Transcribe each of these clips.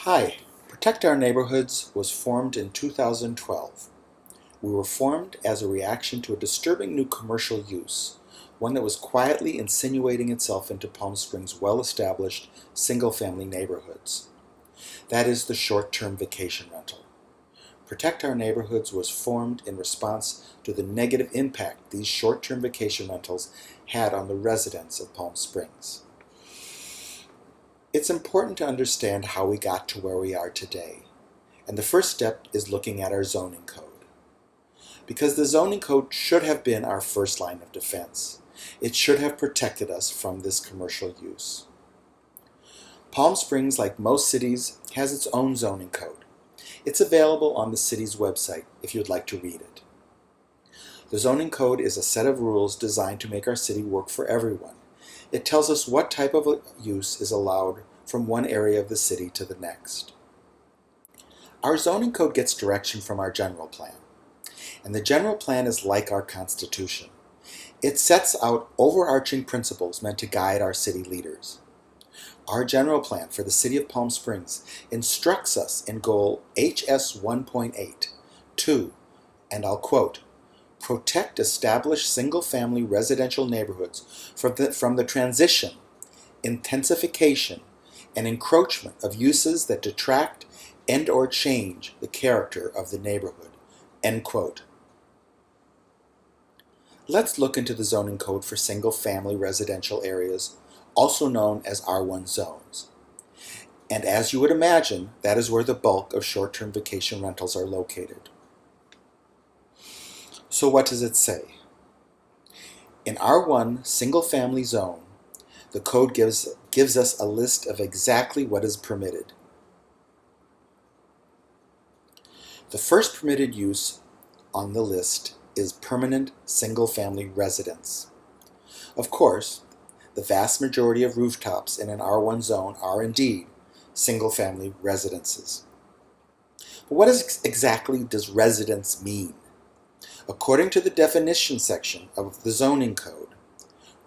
Hi, Protect Our Neighborhoods was formed in 2012. We were formed as a reaction to a disturbing new commercial use, one that was quietly insinuating itself into Palm Springs' well-established single-family neighborhoods. That is the short-term vacation rental. Protect Our Neighborhoods was formed in response to the negative impact these short-term vacation rentals had on the residents of Palm Springs. It's important to understand how we got to where we are today, and the first step is looking at our zoning code. Because the zoning code should have been our first line of defense. It should have protected us from this commercial use. Palm Springs, like most cities, has its own zoning code. It's available on the city's website if you'd like to read it. The zoning code is a set of rules designed to make our city work for everyone. It tells us what type of use is allowed from one area of the city to the next. Our zoning code gets direction from our general plan, and the general plan is like our Constitution. It sets out overarching principles meant to guide our city leaders. Our general plan for the city of Palm Springs instructs us in goal HS 1.8 to, and I'll quote, protect established single-family residential neighborhoods from the transition, intensification, and encroachment of uses that detract and or change the character of the neighborhood, end quote. Let's look into the zoning code for single-family residential areas, also known as R1 zones. And as you would imagine, that is where the bulk of short-term vacation rentals are located. So what does it say? In R1 single-family zone, the code gives us a list of exactly what is permitted. The first permitted use on the list is permanent single-family residence. Of course, the vast majority of rooftops in an R1 zone are indeed single-family residences. But what exactly does residence mean? According to the definition section of the zoning code,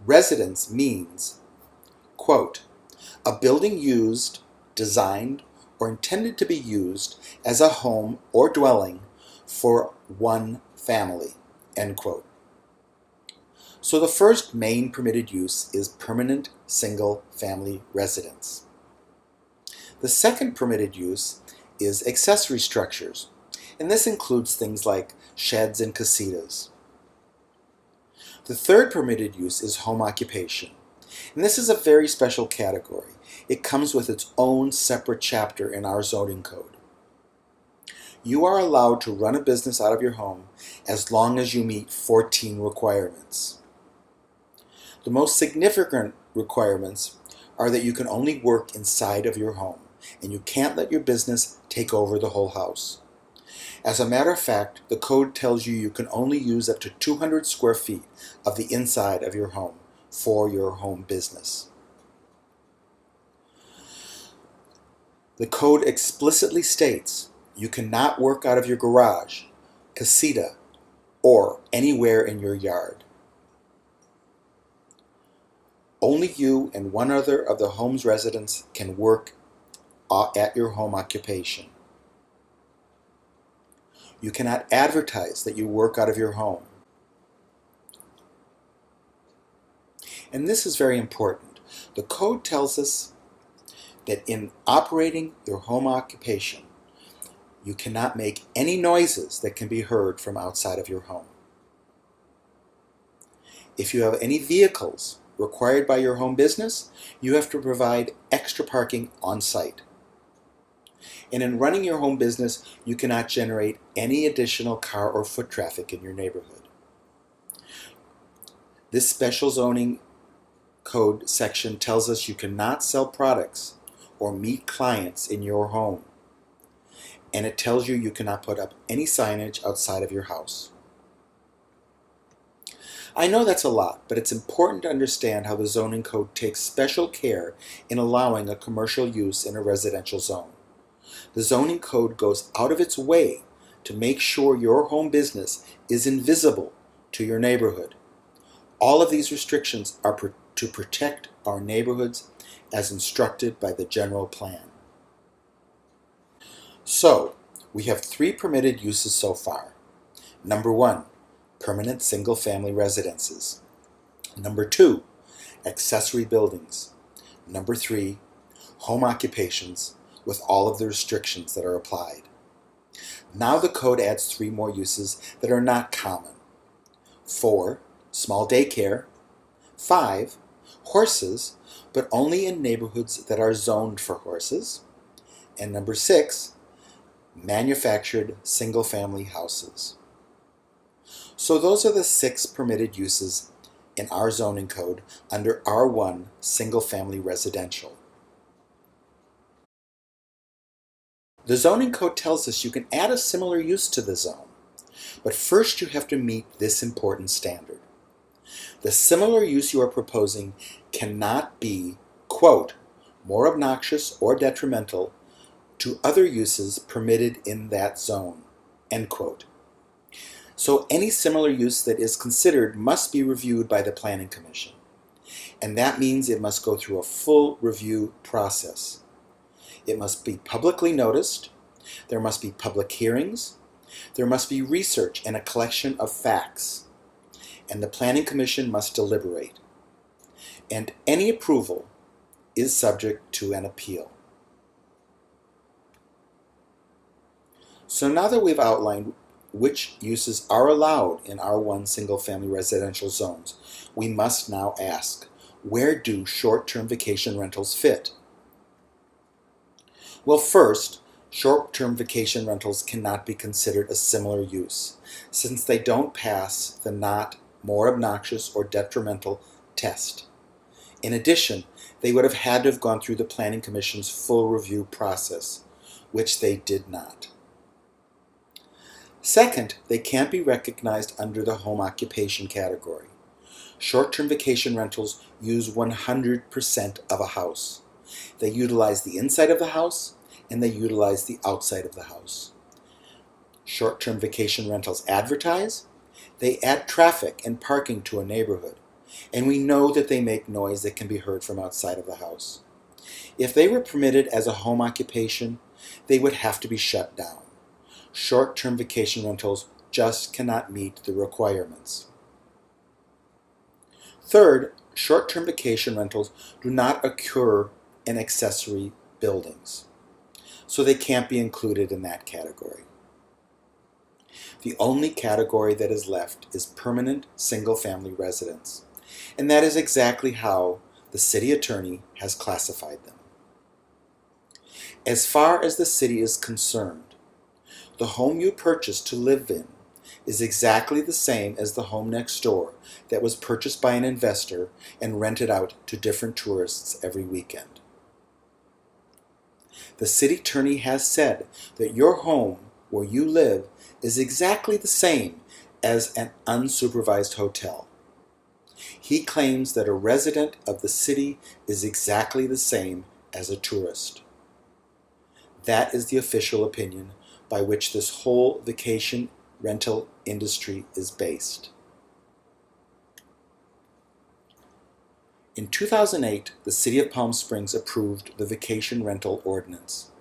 residence means, quote, a building used, designed, or intended to be used as a home or dwelling for one family, end quote. So the first main permitted use is permanent single-family residence. The second permitted use is accessory structures, and this includes things like sheds and casitas. The third permitted use is home occupation, and this is a very special category. It comes with its own separate chapter in our zoning code. You are allowed to run a business out of your home as long as you meet 14 requirements. The most significant requirements are that you can only work inside of your home, and you can't let your business take over the whole house. As a matter of fact, the code tells you can only use up to 200 square feet of the inside of your home for your home business. The code explicitly states you cannot work out of your garage, casita, or anywhere in your yard. Only you and one other of the home's residents can work at your home occupation. You cannot advertise that you work out of your home. And this is very important. The code tells us that in operating your home occupation, you cannot make any noises that can be heard from outside of your home. If you have any vehicles required by your home business, you have to provide extra parking on site. And in running your home business, you cannot generate any additional car or foot traffic in your neighborhood. This special zoning code section tells us you cannot sell products or meet clients in your home. And it tells you cannot put up any signage outside of your house. I know that's a lot, but it's important to understand how the zoning code takes special care in allowing a commercial use in a residential zone. The zoning code goes out of its way to make sure your home business is invisible to your neighborhood. All of these restrictions are to protect our neighborhoods as instructed by the general plan. So, we have 3 permitted uses so far. Number 1, permanent single-family residences. Number 2, accessory buildings. Number 3, home occupations with all of the restrictions that are applied. Now the code adds 3 more uses that are not common. 4, small daycare. 5, horses, but only in neighborhoods that are zoned for horses. And number 6, manufactured single-family houses. So those are the 6 permitted uses in our zoning code under R1 single-family residential. The zoning code tells us you can add a similar use to the zone, but first you have to meet this important standard. The similar use you are proposing cannot be, quote, more obnoxious or detrimental to other uses permitted in that zone, end quote. So any similar use that is considered must be reviewed by the Planning Commission, and that means it must go through a full review process. It must be publicly noticed, there must be public hearings, there must be research and a collection of facts, and the Planning Commission must deliberate. And any approval is subject to an appeal. So now that we've outlined which uses are allowed in R1 single-family residential zones, we must now ask, where do short-term vacation rentals fit? Well, first, short-term vacation rentals cannot be considered a similar use, since they don't pass the not more obnoxious or detrimental test. In addition, they would have had to have gone through the Planning Commission's full review process, which they did not. Second, they can't be recognized under the home occupation category. Short-term vacation rentals use 100% of a house. They utilize the inside of the house and they utilize the outside of the house. Short-term vacation rentals advertise, they add traffic and parking to a neighborhood, and we know that they make noise that can be heard from outside of the house. If they were permitted as a home occupation, they would have to be shut down. Short-term vacation rentals just cannot meet the requirements. Third, short-term vacation rentals do not occur in accessory buildings, so they can't be included in that category. The only category that is left is permanent single-family residence, and that is exactly how the city attorney has classified them. As far as the city is concerned, the home you purchase to live in is exactly the same as the home next door that was purchased by an investor and rented out to different tourists every weekend. The city attorney has said that your home where you live is exactly the same as an unsupervised hotel. He claims that a resident of the city is exactly the same as a tourist. That is the official opinion by which this whole vacation rental industry is based. In 2008, the City of Palm Springs approved the Vacation Rental Ordinance.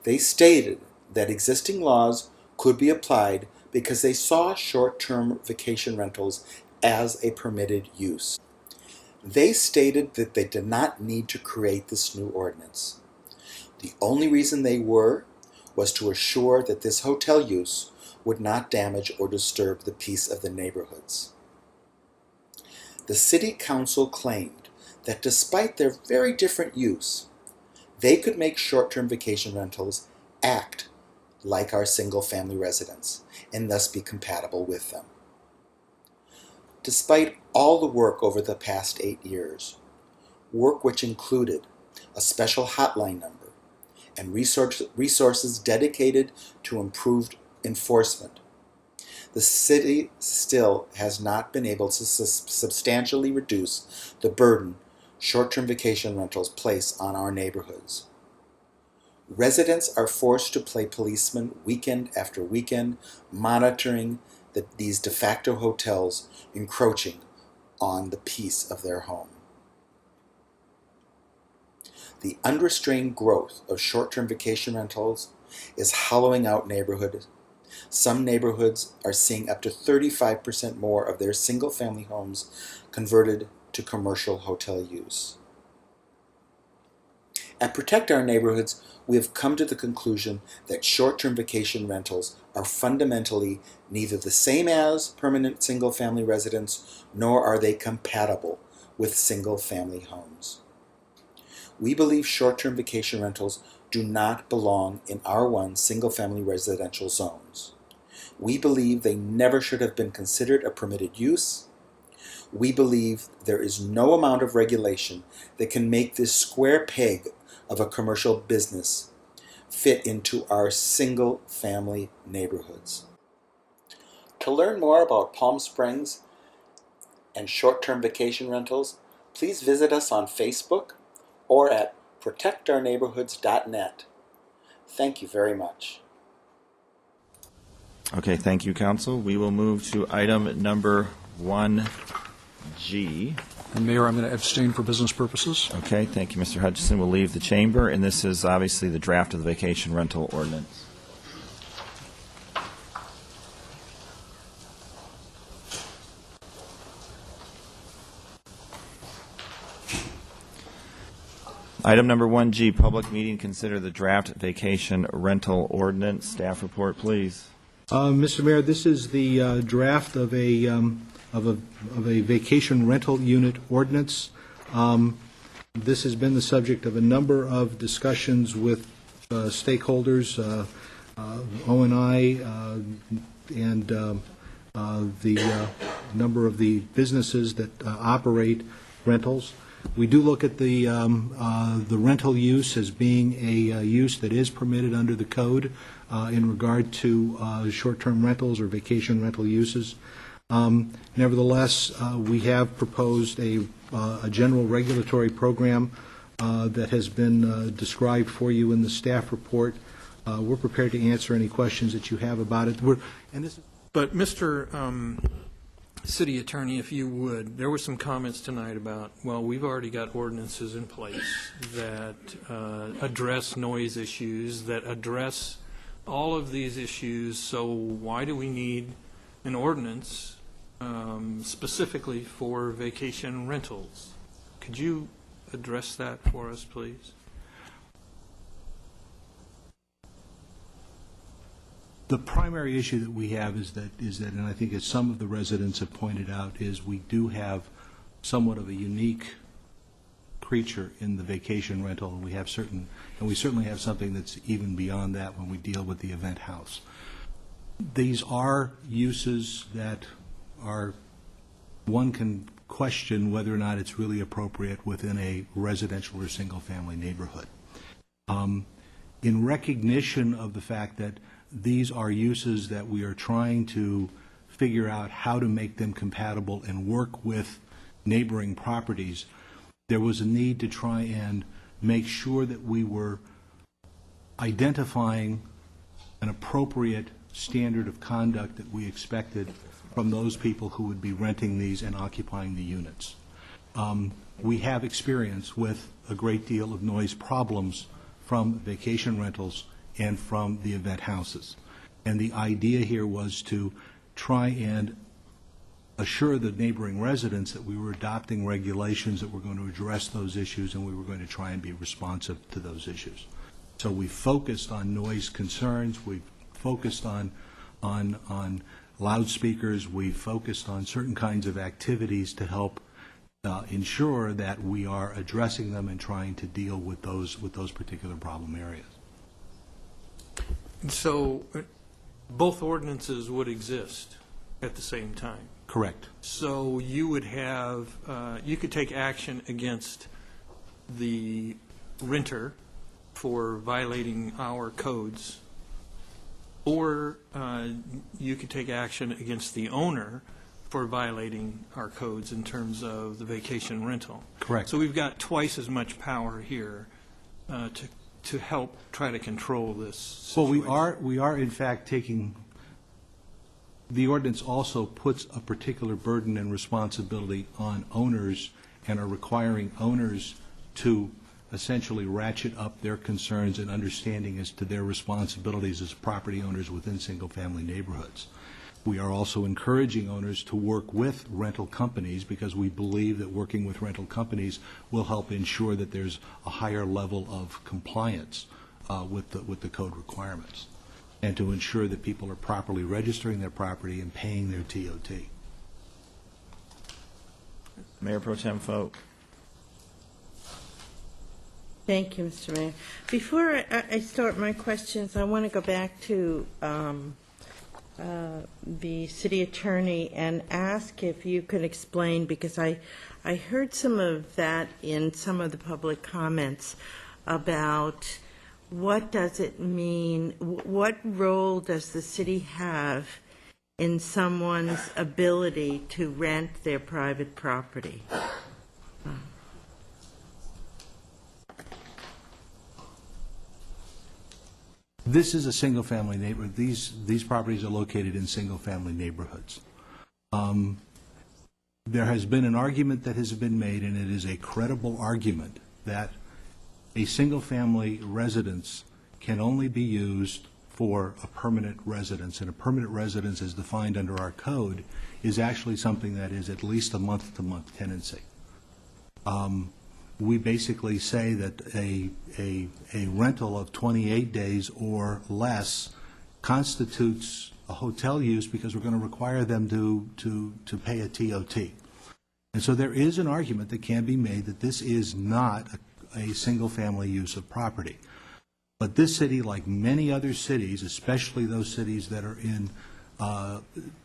They stated that existing laws could be applied because they saw short-term vacation rentals as a permitted use. They stated that they did not need to create this new ordinance. The only reason they was to assure that this hotel use would not damage or disturb the peace of the neighborhoods. The City Council claimed that despite their very different use, they could make short-term vacation rentals act like our single-family residents and thus be compatible with them. Despite all the work over the past 8 years, work which included a special hotline number and resources dedicated to improved enforcement, the city still has not been able to substantially reduce the burden short-term vacation rentals place on our neighborhoods. Residents are forced to play policemen weekend after weekend, monitoring these de facto hotels encroaching on the peace of their home. The unrestrained growth of short-term vacation rentals is hollowing out neighborhoods. Some neighborhoods are seeing up to 35% more of their single-family homes converted to commercial hotel use. At Protect Our Neighborhoods, we have come to the conclusion that short-term vacation rentals are fundamentally neither the same as permanent single-family residence, nor are they compatible with single-family homes. We believe short-term vacation rentals do not belong in R1 single-family residential zones. We believe they never should have been considered a permitted use. We believe there is no amount of regulation that can make this square peg of a commercial business fit into our single-family neighborhoods. To learn more about Palm Springs and short-term vacation rentals, please visit us on Facebook or at protectourneighborhoods.net. Thank you very much. Okay, thank you, Council. We will move to item number 1G. And Mayor, I'm going to abstain for business purposes. Okay, thank you, Mr. Hutchison. We'll leave the chamber, and this is obviously the draft of the vacation rental ordinance. Item number 1G, public meeting, consider the draft vacation rental ordinance. Staff report, please. Mr. Mayor, this is the draft of a vacation rental unit ordinance. This has been the subject of a number of discussions with stakeholders, O&I, and the number of the businesses that operate rentals. We do look at the rental use as being a use that is permitted under the code in regard to short-term rentals or vacation rental uses. Nevertheless, we have proposed a general regulatory program that has been described for you in the staff report. We're prepared to answer any questions that you have about it. But Mr. City Attorney, if you would, there were some comments tonight about, well, we've already got ordinances in place that address noise issues, that address all of these issues, so why do we need an ordinance specifically for vacation rentals? Could you address that for us, please? The primary issue that we have is that, and I think as some of the residents have pointed out, is we do have somewhat of a unique creature in the vacation rental, and we certainly have something that's even beyond that when we deal with the event house. These are uses that one can question whether or not it's really appropriate within a residential or single-family neighborhood. In recognition of the fact that these are uses that we are trying to figure out how to make them compatible and work with neighboring properties, there was a need to try and make sure that we were identifying an appropriate standard of conduct that we expected from those people who would be renting these and occupying the units. We have experience with a great deal of noise problems from vacation rentals and from the event houses. And the idea here was to try and assure the neighboring residents that we were adopting regulations that were going to address those issues, and we were going to try and be responsive to those issues. So we focused on noise concerns, we focused on loudspeakers, we focused on certain kinds of activities to help ensure that we are addressing them and trying to deal with those particular problem areas. So both ordinances would exist at the same time? Correct. So you would have, you could take action against the renter for violating our codes, or you could take action against the owner for violating our codes in terms of the vacation rental. Correct. So we've got twice as much power here to help try to control this situation. Well, we are in fact taking, the ordinance also puts a particular burden and responsibility on owners and are requiring owners to essentially ratchet up their concerns and understanding as to their responsibilities as property owners within single-family neighborhoods. We are also encouraging owners to work with rental companies because we believe that working with rental companies will help ensure that there's a higher level of compliance with the code requirements, and to ensure that people are properly registering their property and paying their TOT. Mayor Pro Tem Folk. Thank you, Mr. Mayor. Before I start my questions, I want to go back to the city attorney and ask if you could explain, because I heard some of that in some of the public comments about what does it mean, what role does the city have in someone's ability to rent their private property? This is a single-family neighborhood. These properties are located in single-family neighborhoods. There has been an argument that has been made, and it is a credible argument, that a single-family residence can only be used for a permanent residence, and a permanent residence as defined under our code is actually something that is at least a month-to-month tenancy. We basically say that a rental of 28 days or less constitutes a hotel use because we're going to require them to pay a TOT. And so there is an argument that can be made that this is not a single-family use of property. But this city, like many other cities, especially those cities that are in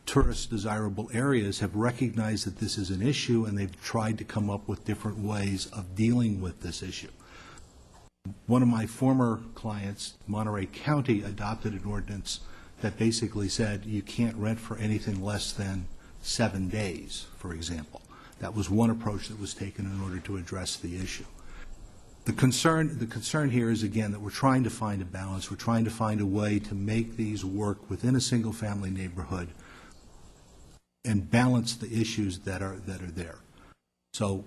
tourist desirable areas, have recognized that this is an issue, and they've tried to come up with different ways of dealing with this issue. One of my former clients, Monterey County, adopted an ordinance that basically said you can't rent for anything less than 7 days, for example. That was one approach that was taken in order to address the issue. The concern here is, again, that we're trying to find a balance. We're trying to find a way to make these work within a single-family neighborhood and balance the issues that are there. So,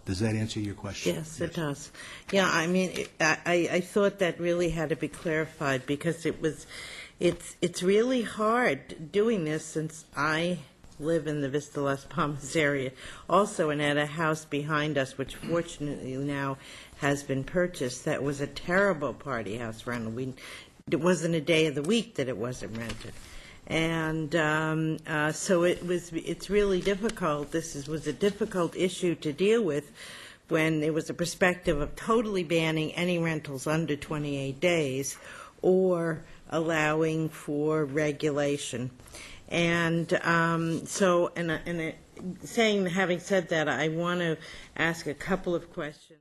does that answer your question? Yes, it does. Yeah, I mean, I thought that really had to be clarified, because it's really hard doing this, since I live in the Vista Las Palmas area also, and at a house behind us, which fortunately now has been purchased, that was a terrible party house rental. It wasn't a day of the week that it wasn't rented. And so it's really difficult. This was a difficult issue to deal with when there was a perspective of totally banning any rentals under 28 days or allowing for regulation. And having said that, I want to ask a couple of questions.